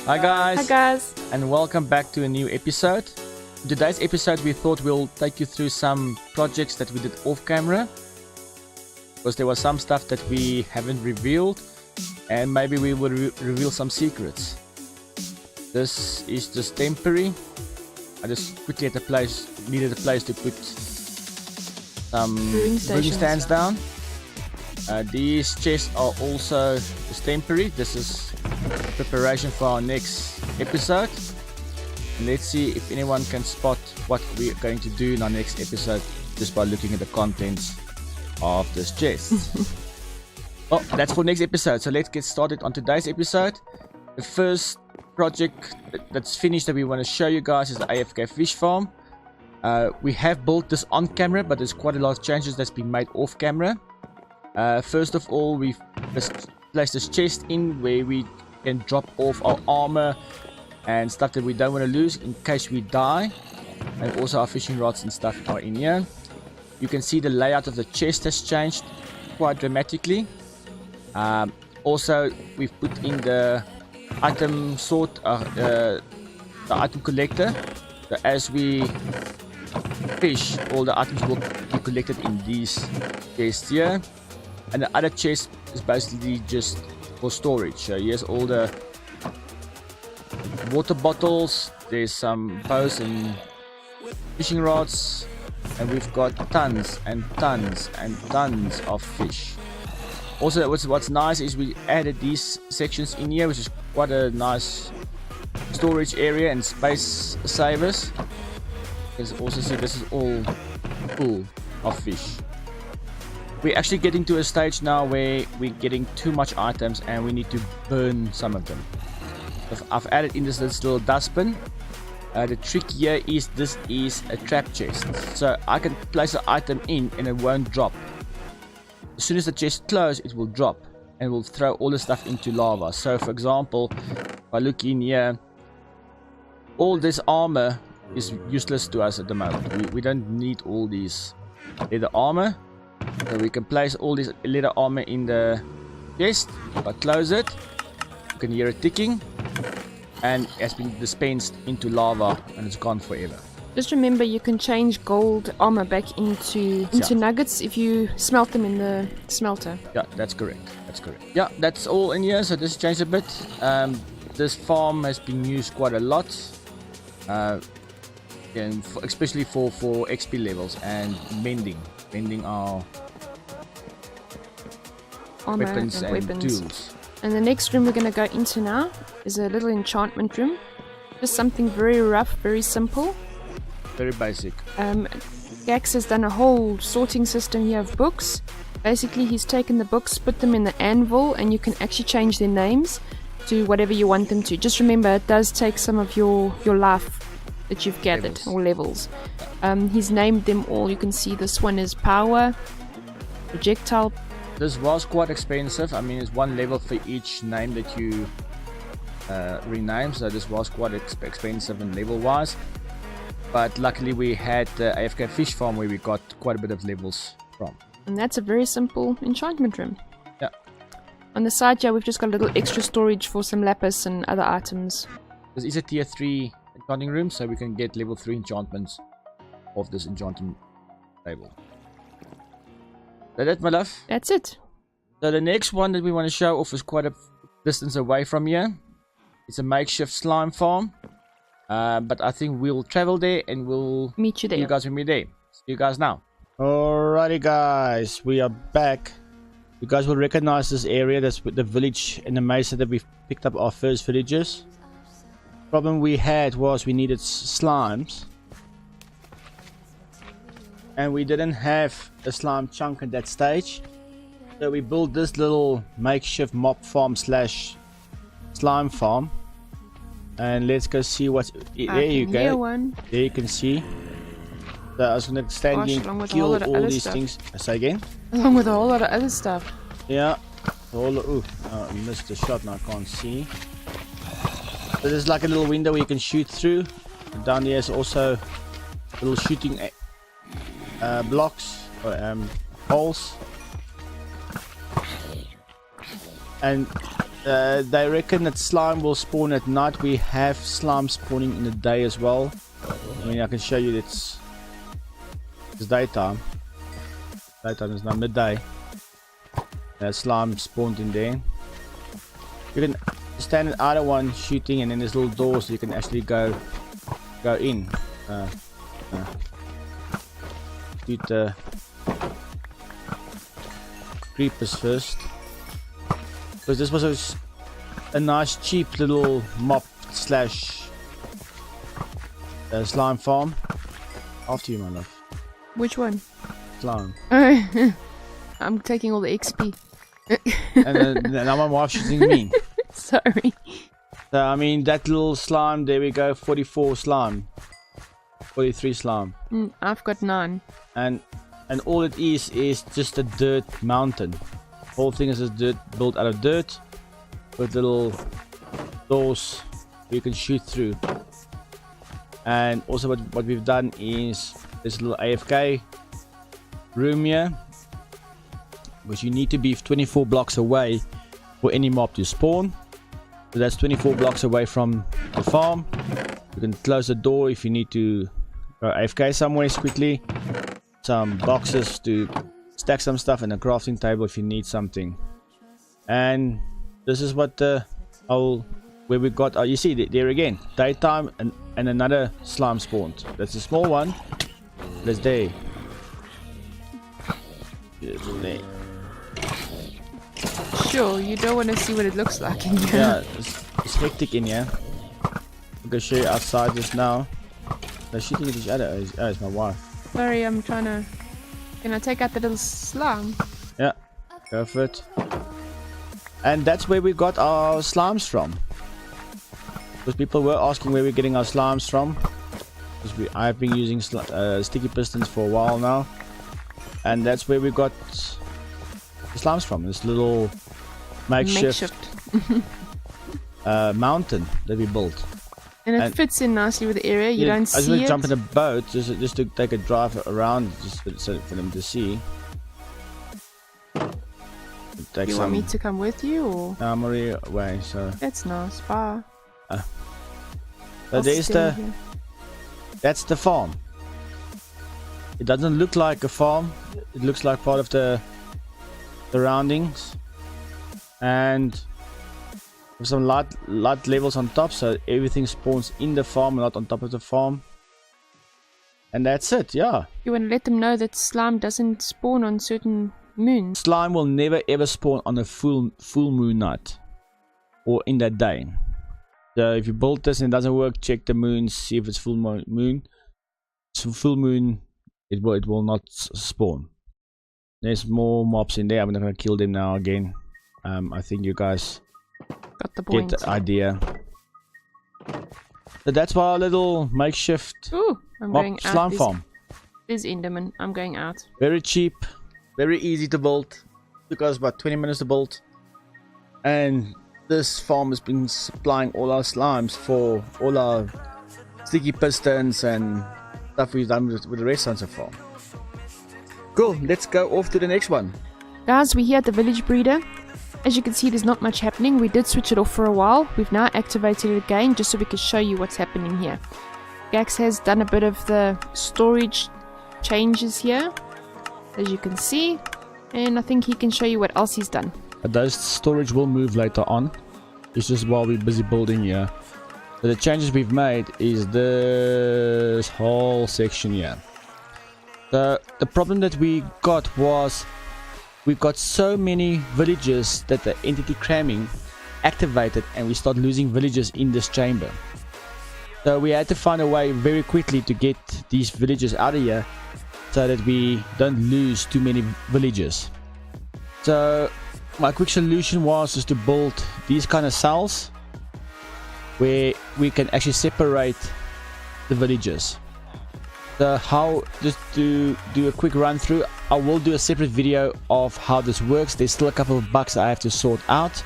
Hi guys. Hi guys. And welcome back to a new episode. In today's episode we thought we'll take you through some projects that we did off camera, because there was some stuff that we haven't revealed, and maybe we will reveal some secrets. This is just temporary. I just quickly needed a place to put some brewing stands down. These chests are also just temporary. This is preparation for our next episode. And let's see if anyone can spot what we're going to do in our next episode just by looking at the contents of this chest. Well, that's for next episode, so let's get started on today's episode. The first project that's finished that we want to show you guys is the AFK fish farm. We have built this on camera, but there's quite a lot of changes that's been made off camera. First of all, we've placed this chest in where we can drop off our armor and stuff that we don't want to lose in case we die, and also our fishing rods and stuff are in here. You can see the layout of the chest has changed quite dramatically. Also, we've put in the item sort, the item collector, so as we fish, all the items will be collected in these chests here. And the other chest is basically just for storage. So here's all the water bottles, there's some bows and fishing rods, and we've got tons and tons and tons of fish. Also, what's nice is we added these sections in here, which is quite a nice storage area and space savers. You can also see this is all full of fish. We're actually getting to a stage now where we're getting too much items and we need to burn some of them. I've added in this little dustbin. The trick here is this is a trap chest, so I can place an item in and it won't drop. As soon as the chest closes, it will drop and will throw all the stuff into lava. So for example, if I look in here, all this armor is useless to us at the moment. We don't need all these leather armor. So we can place all this leather armor in the chest. If I close it, you can hear it ticking, and it has been dispensed into lava and it's gone forever. Just remember, you can change gold armor back into nuggets if you smelt them in the smelter. Yeah, that's correct. That's correct. Yeah, that's all in here. So this changed a bit. This farm has been used quite a lot, and especially for XP levels and mending our armor weapons and tools. And the next room we're going to go into now is a little enchantment room. Just something very rough, very simple. Very basic. Gax has done a whole sorting system here of books. Basically, he's taken the books, put them in the anvil, and you can actually change their names to whatever you want them to. Just remember, it does take some of your life that you've gathered, or levels. He's named them all. You can see this one is power, projectile. This was quite expensive. I mean, it's one level for each name that you rename, so this was quite expensive and level wise. But luckily we had the AFK fish farm where we got quite a bit of levels from. And that's a very simple enchantment room. Yeah. On the side here we've just got a little extra storage for some lapis and other items. This is a tier 3 enchanting room, so we can get level 3 enchantments off this enchanting table. That's my love. That's it. So the next one that we want to show off is quite a distance away from here. It's a makeshift slime farm. But I think we'll travel there and we'll meet you there. You guys will meet there. See you guys now. Alrighty guys, we are back. You guys will recognize this area. That's with the village in the mesa that we've picked up our first villagers. Problem we had was we needed slimes, and we didn't have a slime chunk at that stage, so we built this little makeshift mob farm slash slime farm. And let's go see what's there. You go. One. There you can see. So I was gonna stand here and kill all these things. Say again. Along with a whole lot of other stuff. Yeah. Ooh, I missed the shot and I can't see. So there's like a little window where you can shoot through. And down there is also little shooting blocks or holes. And They reckon that slime will spawn at night. We have slime spawning in the day as well. I mean, I can show you it's daytime. Daytime is not midday. Slime spawned in there. You can stand in either one shooting, and then there's little doors so you can actually go in. Shoot the creepers first, because this was a nice cheap little mop slash slime farm. After you, my love. Which one? Slime. I'm taking all the XP. And now my wife's shooting me. Sorry. So I mean that little slime, there we go, 44 slime. 43 slime. I've got 9. And all it is just a dirt mountain. The whole thing is just dirt, built out of dirt, with little doors you can shoot through. And also what we've done is this little AFK room here, which you need to be 24 blocks away for any mob to spawn. So that's 24 blocks away from the farm. You can close the door if you need to go AFK somewhere quickly. Some boxes to stack some stuff, and a crafting table if you need something. And this is what where we got. You see there again, daytime and another slime spawned. That's a small one. That's there. Sure, you don't want to see what it looks like in here. Yeah, it's hectic in here. I'm gonna show you outside just now. They're shooting at each other. Oh, it's my wife. Sorry, I'm trying to... Can I take out the little slime? Yeah, go for it. And that's where we got our slimes from. Because people were asking where we're getting our slimes from. Because I've been using sticky pistons for a while now. And that's where we got the slimes from. This little makeshift mountain that we built. And it fits in nicely with the area. You don't see it. I just jump in a boat just to take a drive around, just for them to see. Do you want me to come with you, or? No, I'm already away, so. That's nice. Bye. So there's that's the farm. It doesn't look like a farm. It looks like part of the surroundings, and with some light levels on top, so everything spawns in the farm, not on top of the farm. And that's it. Yeah. You want to let them know that slime doesn't spawn on certain moons. Slime will never ever spawn on a full moon night, or in that day. So if you build this and it doesn't work, check the moon, see if it's full moon. So full moon, it will not spawn. There's more mobs in there. I'm not gonna kill them now again. I think you guys got the point. Get the idea. So that's our little makeshift mob slime farm. This is Enderman. I'm going out. Very cheap, very easy to build. Took us about 20 minutes to build. And this farm has been supplying all our slimes for all our sticky pistons and stuff we've done with the restaurant so far. Cool, let's go off to the next one. Guys, we're here at the village breeder. As you can see, there's not much happening. We did switch it off for a while. We've now activated it again just so we can show you what's happening here. Gax has done a bit of the storage changes here, as you can see, and I think he can show you what else he's done. Those storage will move later on. It's just while we're busy building here. So the changes we've made is this whole section here. The problem that we got was we've got so many villages that the entity cramming activated, and we start losing villages in this chamber. So we had to find a way very quickly to get these villages out of here so that we don't lose too many villages. So my quick solution was just to build these kind of cells where we can actually separate the villages. So how, just to do a quick run through, I will do a separate video of how this works. There's still a couple of bugs I have to sort out,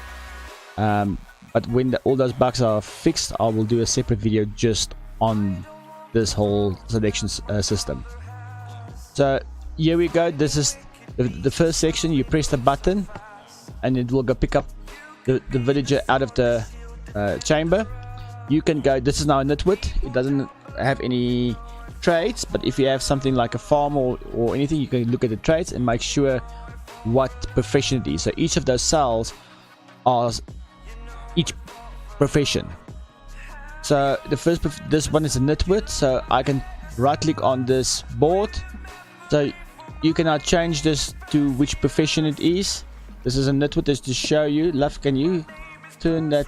but when all those bugs are fixed, I will do a separate video just on this whole selection system. So here we go. This is the first section. You press the button and it will go pick up the villager out of the chamber, you can go. This is now a nitwit. It doesn't have any traits, but if you have something like a farm or anything, you can look at the traits and make sure what profession it is. So each of those cells are each profession. So the first, this one is a nitwit, so I can right click on this board. So you can now change this to which profession it is. This is a nitwit, just to show you. Love, can you turn that?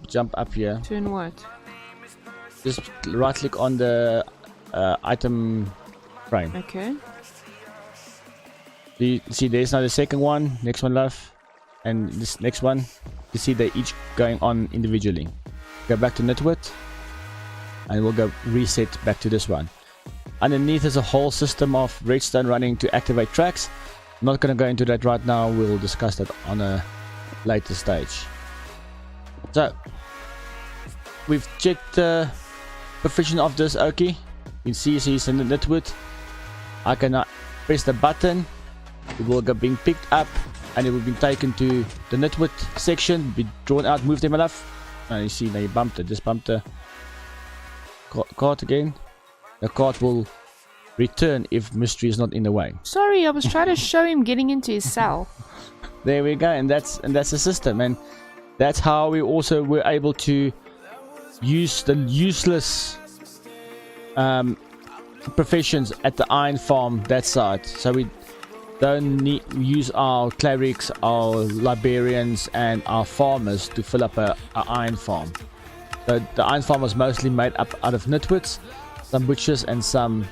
Jump up here. Turn what? Just right click on the item frame. Okay. You see there's now the second one, next one, love, and this next one. You see they're each going on individually. Go back to nitwit and we'll go reset back to this one. Underneath is a whole system of redstone running to activate tracks. I'm not going to go into that right now. We'll discuss that on a later stage. So we've checked the profession of this Oki. You can see he's in the nitwit. I can press the button. It will go being picked up and it will be taken to the nitwit section, be drawn out, move them enough. And you see now you bumped it, just bumped the cart again. The cart will return if Mystery is not in the way. Sorry, I was trying to show him getting into his cell. There we go, and that's the system, and that's how we also were able to use the useless professions at the iron farm that side. So we don't need use our clerics, our librarians, and our farmers to fill up a iron farm. So the iron farm was mostly made up out of nitwits, some butchers, and some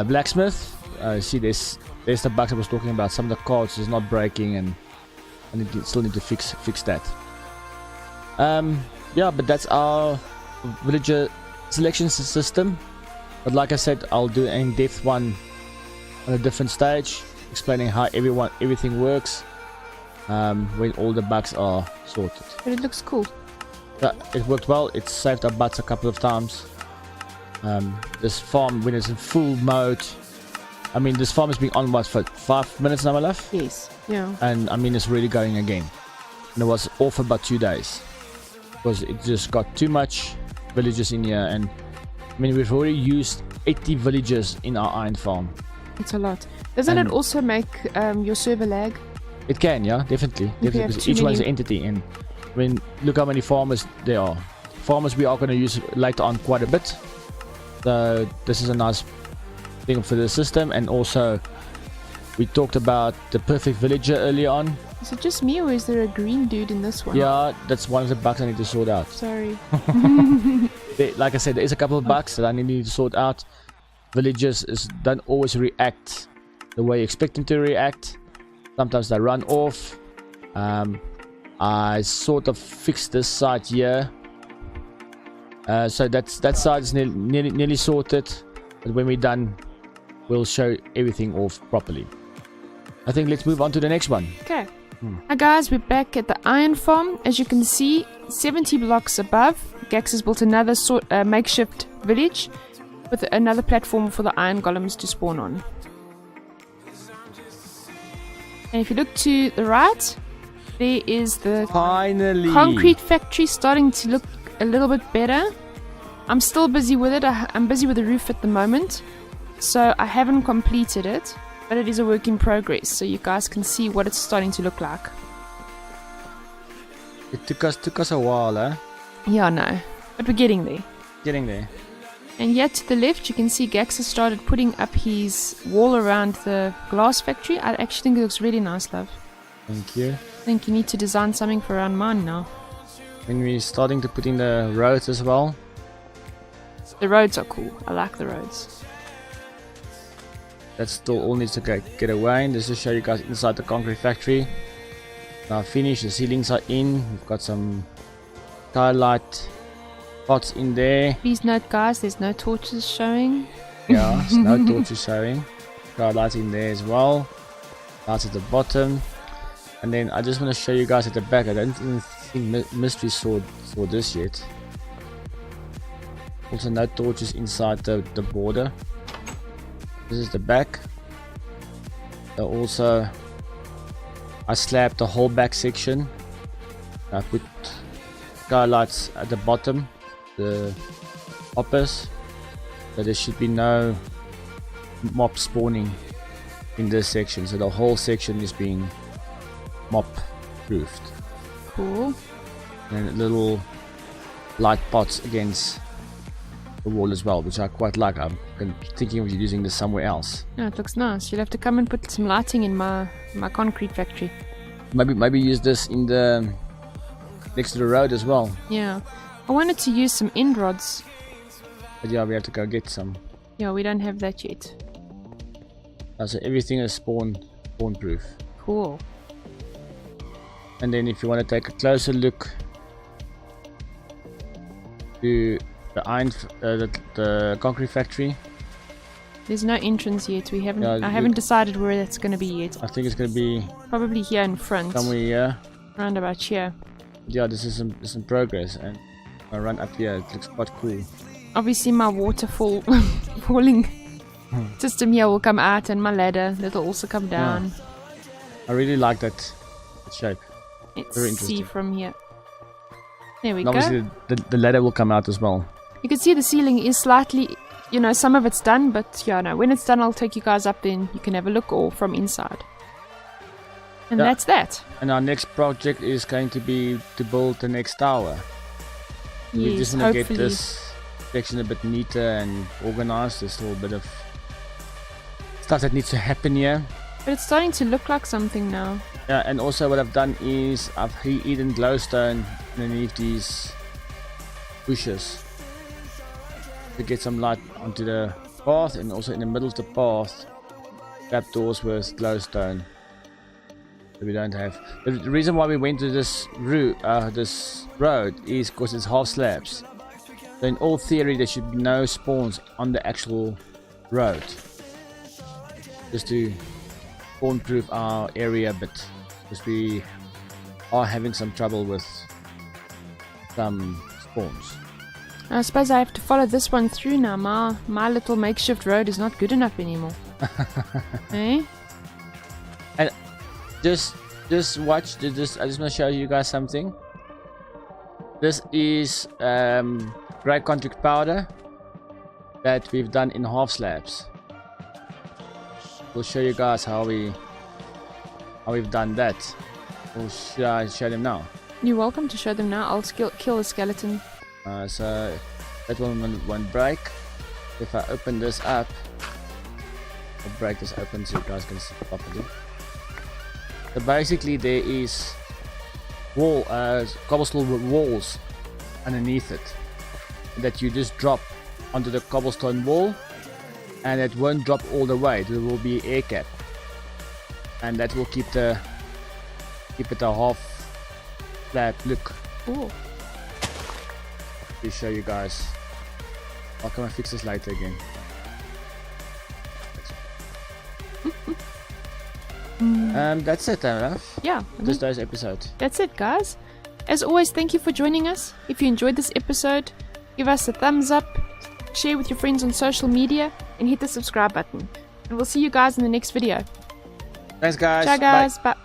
blacksmith. See, there's the bugs I was talking about. Some of the cards is not breaking, and still need to fix that. Yeah, but that's our villager selection system. But like I said, I'll do an in-depth one on a different stage, explaining how everything works when all the bugs are sorted. But it looks cool. It worked well. It saved our butts a couple of times. This farm, when it's in full mode, I mean, this farm has been on what for 5 minutes now, my love? Yes. Yeah. And I mean, it's really going again. And it was off for about 2 days because it just got too much villagers in here. And I mean, we've already used 80 villagers in our iron farm. It's a lot. Doesn't it also make your server lag? It can, yeah, definitely. Because each one's an entity. And I mean, look how many farmers there are. Farmers we are going to use later on quite a bit. So this is a nice thing for the system. And also, we talked about the perfect villager earlier on. Is it just me, or is there a green dude in this one? Yeah, that's one of the bugs I need to sort out. Sorry. Like I said, there is a couple of bugs that I need to sort out. Villagers don't always react the way you expect them to react. Sometimes they run off. I sort of fixed this side here. So that side is nearly sorted. But when we're done, we'll show everything off properly. I think let's move on to the next one. Okay. Hi guys, we're back at the iron farm. As you can see, 70 blocks above, Gax has built another makeshift village with another platform for the iron golems to spawn on. And if you look to the right, there is the concrete factory starting to look a little bit better. I'm still busy with it. I'm busy with the roof at the moment, so I haven't completed it, but it is a work in progress, so you guys can see what it's starting to look like. It took us a while, eh? Yeah, no, but we're getting there. Getting there. And yet to the left, you can see Gax has started putting up his wall around the glass factory. I actually think it looks really nice, love. Thank you. I think you need to design something for around mine now. When we're starting to put in the roads as well. The roads are cool. I like the roads. That still all needs to get away. And just to show you guys inside the concrete factory. Now finished. The ceilings are in. We've got some skylight pots in there. Please note, guys, there's no torches showing. Yeah, there's no torches showing. Skylights in there as well. Lights at the bottom. And then I just want to show you guys at the back. I don't think Mystery saw this yet. Also no torches inside the border. This is the back. So also I slabbed the whole back section. I put skylights at the bottom, the hoppers, so there should be no mop spawning in this section. So the whole section is being mop proofed. Cool. And little light pots against the wall as well, which I quite like. I'm thinking of using this somewhere else. No, it looks nice. You'll have to come and put some lighting in my concrete factory. Maybe use this in the next to the road as well. Yeah. I wanted to use some end rods. But yeah, we have to go get some. Yeah, we don't have that yet. So everything is spawn proof. Cool. And then if you want to take a closer look to the concrete factory. There's no entrance yet. I haven't decided where that's going to be yet. I think it's going to be probably here in front. Somewhere here. Round about here. Yeah, this is in progress, and I run up here. It looks quite cool. Obviously, my waterfall falling system here will come out, and my ladder that'll also come down. Yeah. I really like that shape. Let's Very interesting. see from here. There we and go. obviously, the ladder will come out as well. You can see the ceiling is slightly, some of it's done, but yeah, no. When it's done, I'll take you guys up. Then you can have a look, all from inside. And that's that. And our next project is going to be to build the next tower. Yes, We're just going to get hopefully. this section a bit neater and organized. There's still a bit of stuff that needs to happen here. But it's starting to look like something now. Yeah, and also what I've done is I've heated glowstone underneath these bushes to get some light onto the path, and also in the middle of the path trapdoors with glowstone. We don't have. The reason why we went to this route, this road, is because it's half slabs. So in all theory, there should be no spawns on the actual road, just to spawn-proof our area a bit, because we are having some trouble with some spawns. I suppose I have to follow this one through now. My little makeshift road is not good enough anymore. Eh? And just watch this. I just want to show you guys something. This is grey concrete powder that we've done in half slabs. We'll show you guys how we've done that. Or should I show them now? You're welcome to show them now. I'll kill the skeleton. So that one won't break. If I open this up, I'll break this open so you guys can see properly. So basically there is cobblestone walls underneath it that you just drop onto the cobblestone wall, and it won't drop all the way. There will be air cap, and that will keep it a half flat look. Cool. To show you guys. I'll come and fix this later again. That's it, enough. Yeah. Just those episodes. That's it, guys. As always, thank you for joining us. If you enjoyed this episode, give us a thumbs up, share with your friends on social media, and hit the subscribe button. And we'll see you guys in the next video. Thanks, guys. Ciao, guys. Bye.